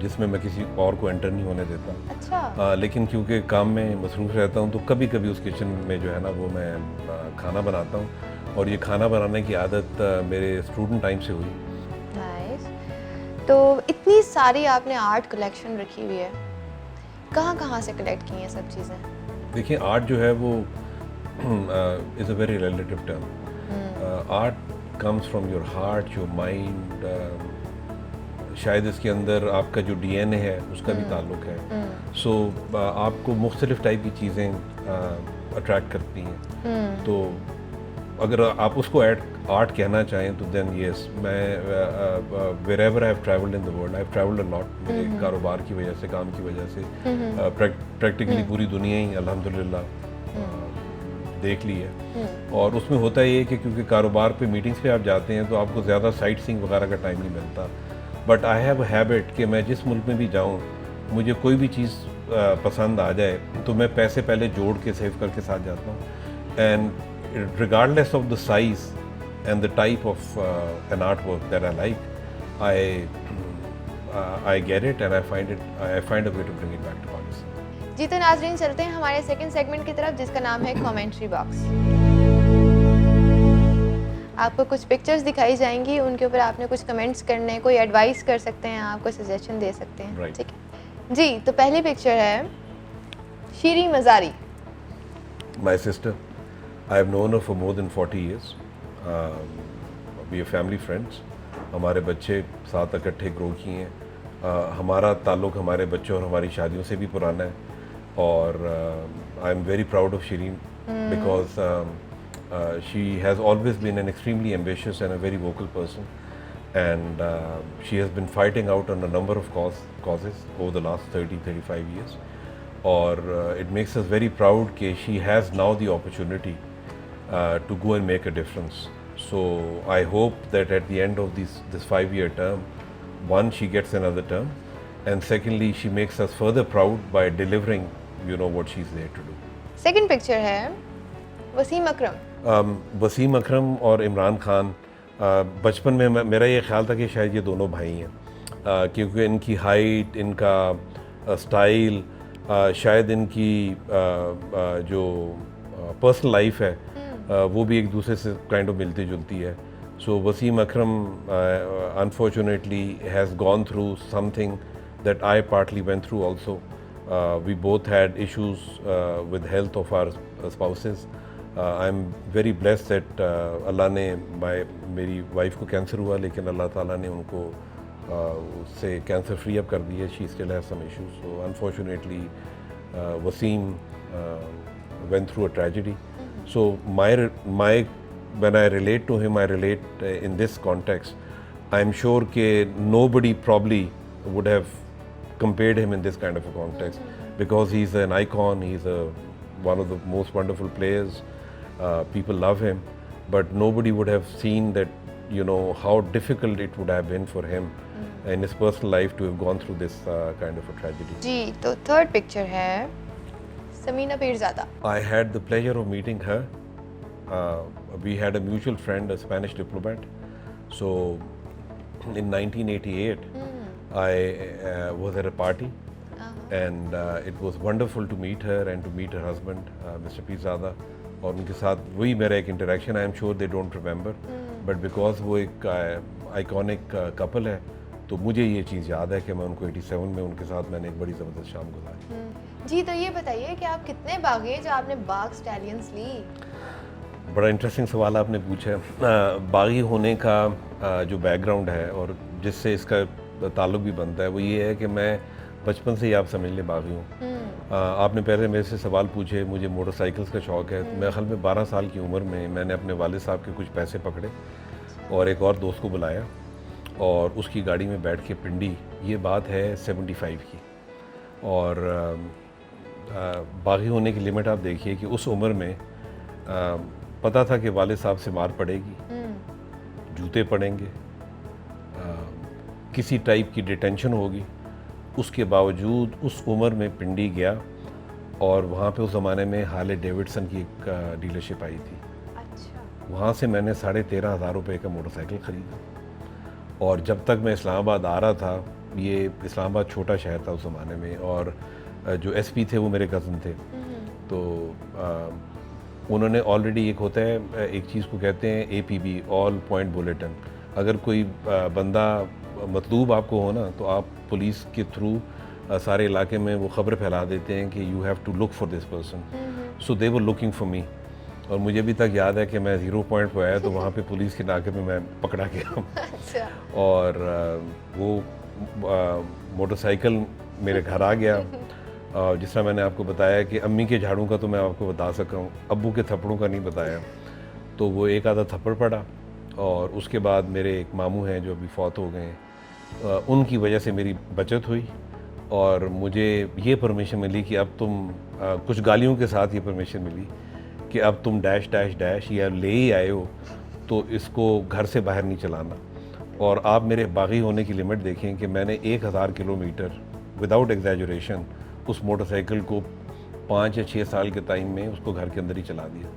جس میں کسی اور کو انٹر نہیں ہونے دیتا. اچھا. لیکن کیونکہ کام میں مصروف رہتا ہوں تو کبھی کبھی اس کچن میں جو ہے نا وہ میں کھانا بناتا ہوں, اور یہ کھانا بنانے کی عادت میرے اسٹوڈنٹ ٹائم سے ہوئی. نائس. تو اتنی ساری آپ نے آرٹ کلیکشن رکھی ہوئی ہے, کہاں کہاں سے کلیکٹ کی ہیں سب چیزیں؟ دیکھیں آرٹ جو ہے وہ is a very relative term. Art comes from your heart, your mind. شاید اس کے اندر آپ کا جو ڈی این اے ہے اس کا بھی تعلق ہے. سو آپ کو مختلف ٹائپ کی چیزیں اٹریکٹ کرتی ہیں. تو اگر آپ اس کو آرٹ کہنا چاہیں تو دین یس, میں wherever I have travelled in the world, I have travelled a lot. میرے کاروبار کی وجہ سے, کام کی وجہ سے پریکٹیکلی پوری دنیا ہی الحمدللہ دیکھ لی ہے. اور اس میں ہوتا یہ ہے کہ کیونکہ کاروبار پہ میٹنگس پہ آپ جاتے ہیں تو آپ کو زیادہ سائٹ سینگ وغیرہ کا ٹائم نہیں ملتا. But I have a habit کہ میں جس ملک میں بھی جاؤں, مجھے کوئی بھی چیز پسند آ جائے تو میں پیسے پہلے جوڑ کے سیو کر کے ساتھ جاتا ہوں. And regardless of the size and the type of an artwork that I like, I get it and I find a way to bring it back to Pakistan. جی تو ناظرین چلتے ہیں ہمارے سیکنڈ سیگمنٹ کی طرف, جس کا نام ہے کامنٹری باکس. آپ کو کچھ پکچرز دکھائی جائیں گی, ان کے اوپر آپ نے کچھ کمنٹس کرنے, کوئی ایڈوائس کر سکتے ہیں, آپ کو سجیشن دے سکتے ہیں. ٹھیک ہے جی. تو پہلی پکچر ہے Shireen Mazari. My sister, I have known her for more than 40 years. We are family friends. ہمارے بچے ساتھ اکٹھے گرو کیے ہیں. ہمارا تعلق ہمارے بچوں اور ہماری شادیوں سے بھی پرانا ہے. اور I am very proud of Shireen because she has always been an extremely ambitious and a very vocal person. And she has been fighting out on a number of causes over the last 30-35 years. اور it makes us very proud کہ she has now the opportunity to go and make a difference. So I hope that at the end of this 5-year term, one, she gets another term, and secondly, she makes us further proud by delivering, what she's there to do. Second picture ہے وسیم اکرم. وسیم اکرم اور عمران خان, بچپن میں میرا یہ خیال تھا کہ شاید یہ دونوں بھائی ہیں, کیونکہ ان کی ہائٹ, ان کا اسٹائل, شاید ان کی جو پرسنل لائف ہے وہ بھی ایک دوسرے سے کائنڈ آف ملتی جلتی ہے. سو وسیم اکرم unfortunately has gone through something that I partly went through also. We both had issues with health of our spouses. I'm very blessed that اللہ نے میری وائف کو کینسر ہوا, لیکن اللہ تعالیٰ نے ان کو اس سے کینسر فری اپ کر دی ہے. She still has some issues. So unfortunately Wasim went through a tragedy. So when I relate to him, I relate in this context. I'm sure کہ nobody probably would have compared him in this kind of a context, because he's an icon, he's one of the most wonderful players. People love him, but nobody would have seen that, how difficult it would have been for him in his personal life to have gone through this kind of a tragedy. جی تو third picture ہے Samina Pirzada. I had the pleasure of meeting her. We had a mutual friend, a Spanish diplomat. So in 1988, I was at a party, and it was wonderful to meet her and to meet her husband, Mr. Pirzada. اور ان کے ساتھ وہی میرا ایک interaction, I am sure they don't remember, but because وہ ایک iconic Kapil ہے تو مجھے یہ چیز یاد ہے کہ میں ان کو 87 میں ان کے ساتھ میں نے ایک بڑی زبردست شام گزاری. جی تو یہ بتائیے کہ آپ کتنے باغی ہیں جو آپ نے باغ اسٹیلینز لی؟ بڑا انٹرسٹنگ سوال آپ نے پوچھا. باغی ہونے کا جو بیک گراؤنڈ ہے اور جس سے اس کا تعلق بھی بنتا ہے وہ یہ ہے کہ میں بچپن سے ہی آپ سمجھ لیں باغی ہوں. آپ نے پہلے میرے سے سوال پوچھے, مجھے موٹر سائیکلز کا شوق ہے. میرے خیال میں 12 سال کی عمر میں نے اپنے والد صاحب کے کچھ پیسے پکڑے اور ایک اور دوست کو بلایا اور اس کی گاڑی میں بیٹھ کے پنڈی, یہ بات ہے 75 کی, اور باغی ہونے کی لمٹ آپ دیکھیے کہ اس عمر میں پتہ تھا کہ والد صاحب سے مار پڑے گی, جوتے پڑیں گے, کسی ٹائپ کی ڈیٹینشن ہوگی. اس کے باوجود اس عمر میں پنڈی گیا اور وہاں پہ اس زمانے میں ہارلے ڈیوڈسن کی ایک ڈیلرشپ آئی تھی. وہاں سے میں نے 13,500 روپے کا موٹر سائیکل خریدا, اور جب تک میں اسلام آباد آ رہا تھا یہ اسلام آباد چھوٹا شہر تھا اس زمانے میں، اور جو ایس پی تھے وہ میرے کزن تھے، تو انہوں نے آلریڈی ایک ہوتا ہے، ایک چیز کو کہتے ہیں APB آل پوائنٹ بلیٹن، اگر کوئی بندہ مطلوب آپ کو ہو نا تو آپ پولیس کے تھرو سارے علاقے میں وہ خبر پھیلا دیتے ہیں کہ you have to look for this person, so they were looking for me. اور مجھے ابھی تک یاد ہے کہ میں 0 پوائنٹ پہ آیا تو وہاں پہ پولیس کے ناکے میں پکڑا گیا، اور وہ موٹر سائیکل میرے گھر آ گیا. جس طرح میں نے آپ کو بتایا کہ امی کے جھاڑوں کا تو میں آپ کو بتا سکا ہوں، ابو کے تھپڑوں کا نہیں بتایا. تو وہ ایک آدھا تھپڑ پڑا، اور اس کے بعد میرے ایک ماموں ہیں جو ابھی فوت ہو گئے ہیں، ان کی وجہ سے میری بچت ہوئی، اور مجھے یہ پرمیشن ملی کہ اب تم کچھ گالیوں کے ساتھ یہ پرمیشن ملی کہ اب تم ڈیش ڈیش ڈیش یا لے ہی آئے ہو تو اس کو گھر سے باہر نہیں چلانا. اور آپ میرے باغی ہونے کی لمٹ دیکھیں کہ میں نے 1000 کلومیٹر وداؤٹ ایگزیجریشن اس موٹر سائیکل کو 5 یا 6 سال کے ٹائم میں اس کو گھر کے اندر ہی چلا دیا.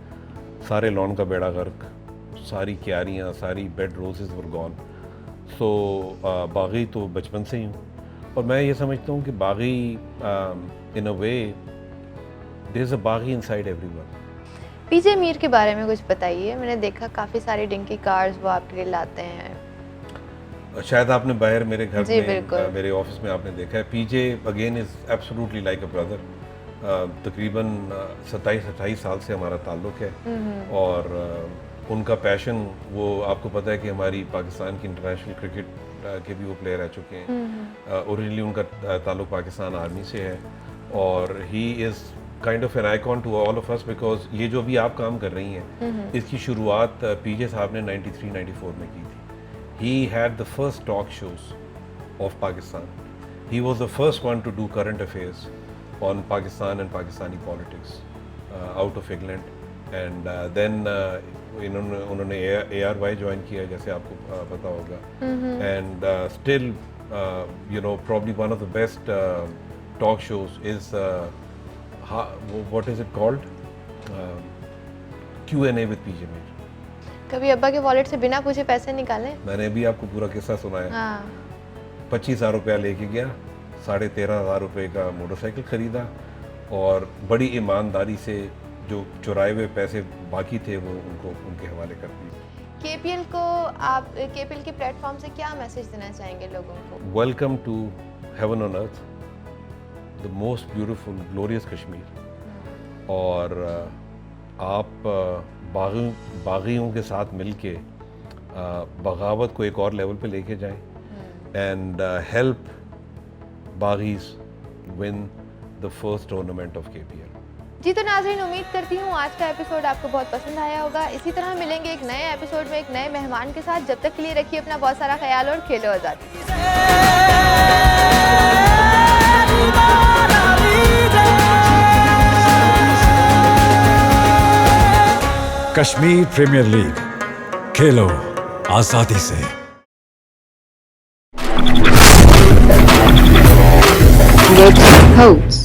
سارے لون کا بیڑا غرق، ساری کیاریاں، ساری بیڈ روزز ور گون. سو باغی تو بچپن سے ہی ہوں، اور میں یہ سمجھتا ہوں کہ باغی ان اے وے دیر از اے باغی ان سائڈ ایوری ون. پی جے میر کے بارے میں کچھ بتائیے. میں نے دیکھا کافی سارے ڈنکی کارز وہ آپ کے لیے لاتے ہیں. شاید آپ نے باہر میرے گھر میں میرے آفس میں آپ نے دیکھا ہے. P J again is absolutely like a brother. تقریباً 27-28 سال سے ہمارا تعلق ہے، اور ان کا پیشن، وہ آپ کو پتہ ہے کہ ہماری پاکستان کی انٹرنیشنل کرکٹ کے بھی وہ پلیئر رہ چکے ہیں. اوریجنلی ان کا تعلق پاکستان آرمی سے ہے، اور he is kind of an icon to all of us, because یہ جو ابھی آپ کام کر رہی ہیں اس کی شروعات پی جے صاحب نے 93-94 میں کی تھی. He had the first talk shows of Pakistan. He was the first one to do current affairs on Pakistan and Pakistani politics out of England. And then انہوں نے ARY join کیا جیسے آپ کو پتا ہوگا. And still, probably one of the best talk shows is what is it called? Q&A with PJ Mir. کبھی ابا کے والیٹ سے بنا پوچھے پیسے نکالے؟ میں نے ابھی آپ کو پورا قصہ سنایا. 25,000 روپیہ لے کے گیا، 13,500 روپے کا موٹر سائیکل خریدا، اور بڑی ایمانداری سے جو چرائے ہوئے پیسے باقی تھے وہ ان کے حوالے کر دیے. KPL کو آپ KPL کے پلیٹ فارم سے کیا میسج دینا چاہیں گے لوگوں کو؟ Welcome to heaven on earth, the most beautiful glorious Kashmir. اور آپ باغیوں کے ساتھ مل کے بغاوت کو ایک اور لیول پہ لے کے جائیں، and help Baghis win the first tournament of KPL. جی تو ناظرین، امید کرتی ہوں آج کا ایپیسوڈ آپ کو بہت پسند آیا ہوگا. اسی طرح ملیں گے ایک نئے ایپیسوڈ میں ایک نئے مہمان کے ساتھ. جب تک کے لیے رکھیے اپنا بہت سارا خیال، اور کھیلو آزادی. کشمیر پریمیئر لیگ کھیلو آزادی سے. Hosts